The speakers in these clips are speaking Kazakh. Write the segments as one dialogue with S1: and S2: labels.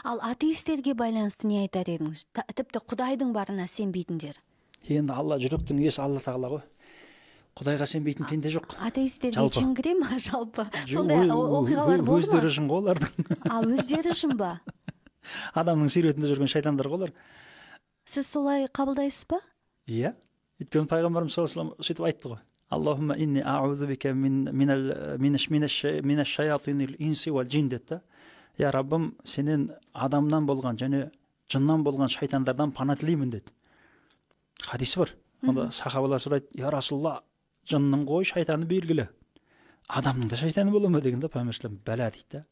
S1: Ал атеистерге байланысты не айтар едіңіз? Тіпті Құдайдың барына сенбейтіндер.
S2: Енді Алла жүректің иесі Алла тағала ғой. Құдайға сенбейтін пенде жоқ.
S1: Атеистерге жын кіре ма жалпы? Сондай оқиғалар болды ма?
S2: Өздері жын ғой олардың.
S1: Өздері жын ба?
S2: Адамның суретінде жүрген шайтандар ғой олар.
S1: Сіз солай қабылдайсыз ба?
S2: Иә. Өйткені пайғамбарымыз саллаллаху алейхи сөйтіп айтты ғой. Аллахумма инни аузу бика минаш шаятинил инси вал джин деді. Я Раббым, сенен адамнан болған және жыннан болған шайтандардан пана тілеймін деді. Хадисі бар. Онда сахабалар сұрайды: "Я Расулалла, жынның ғой шайтаны белгілі. Адамның да шайтаны бола ма?" дегенде пайғамбар бәлә дейді.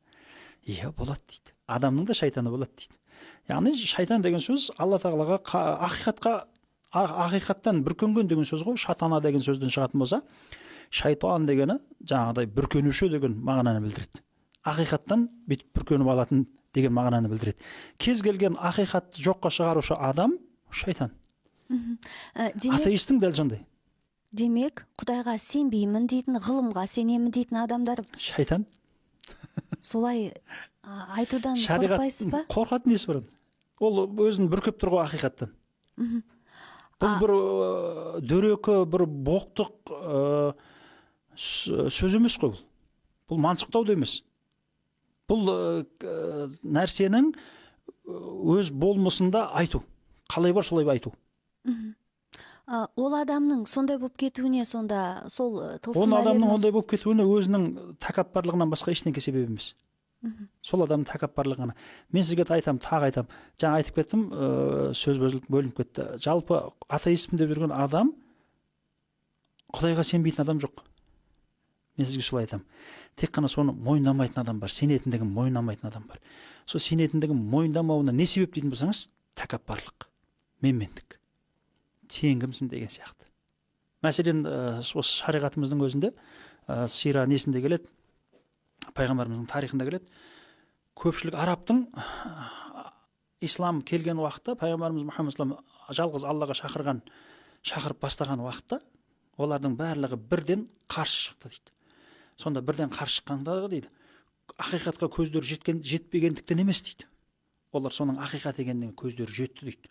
S2: Иә, болады дейді. Адамның да шайтаны болады дейді. Яғни шайтан деген сөз Алла тағалаға ақиқаттан бүркенген деген сөз ғой. Шатана деген сөзден шығатын болса, шайтан дегені жаңағыдай бүркенуші деген мағынаны білдіреді. Ақиқаттан бүйтіп бүркеніп алатын деген мағынаны білдіреді. Кез келген ақиқатты жоққа шығарушы адам шайтан. Атеистің дәл сондай.
S1: Демек, Құдайға сенбеймін дейтін, ғылымға сенемін дейтін адамдар
S2: шайтан.
S1: Солай айтудан қорқпайсыз ба?
S2: Қорқатын несі бар? Ол өзін бүркеп тұр ғой ақиқаттан. Бұл бір дөрекі, бір боқтық сөз емес қой бұл. Бұл мансықтау да емес. Бұл нәрсенің өз болмысында айту. Қалай бар солай айту.
S1: Ол адамның сондай болып кетуіне сонда сол тылсым
S2: әлемнің адамның ондай болып кетуіне өзінің тәкаппарлығынан басқа ештеңе себеп емес. Сол адамның тәкаппарлығына. Мен сізге айтам, тағы айтам. Жаңа айтып кеттім, сөз бөлініп кетті. Жалпы атеизм деп жүрген адам Құдайға сенбейтін адам жоқ. Мен сізге солай айтам. Тек қана соны мойындамайтын адам бар, сенетіндігін мойындамайтын адам бар. Сол сенетіндігін мойындамауына не себеп дейтін болсаңыз, тәкаппарлық, менмендік. Сен кімсің деген сияқты. Мәселен, осы шариғатымыздың өзінде сира несінде келеді, пайғамбарымыздың тарихында келеді. Көпшілік арабтың ислам келген уақытта, пайғамбарымыз Мұхаммед жалғыз Аллаға шақырып бастаған уақытта, олардың барлығы бірден қарсы шықты дейді. Сонда бірден қарсы шыққандағы дейді, ақиқатқа көздері жетпегендіктен емес дейді. Олар соның ақиқат екеніне көздері жетті дейді.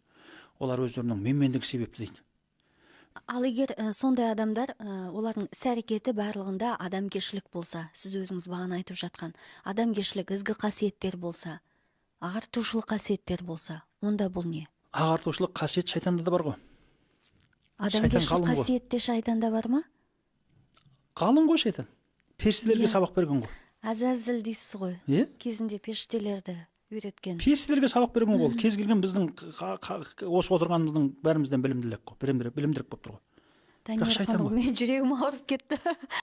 S2: Олар өздерінің менмендігі себепті дейді.
S1: Ал егер сондай адамдар, олардың іс-әрекеті барлығында адамгершілік болса, сіз өзіңіз бағана айтып жатқан адамгершілік, ізгі қасиеттер болса, ағартушылық қасиеттер болса, онда бұл не?
S2: Ағартушылық қасиет шайтанда да бар ғой.
S1: Адамгершілік қасиетте шайтанда бар ма?
S2: Ғалым ғой шайтан. Періштелерге сабақ берген ғой.
S1: Әзәзіл дейсіз ғой. Кезінде періштелерді үйреткен.
S2: Періштелерге сабақ берген ғой. Кез келген біздің осы отырғанымыздың бәрімізден білімдірек болып тұр ғой.
S1: Таңертең мен жүрегім ауырып кетті.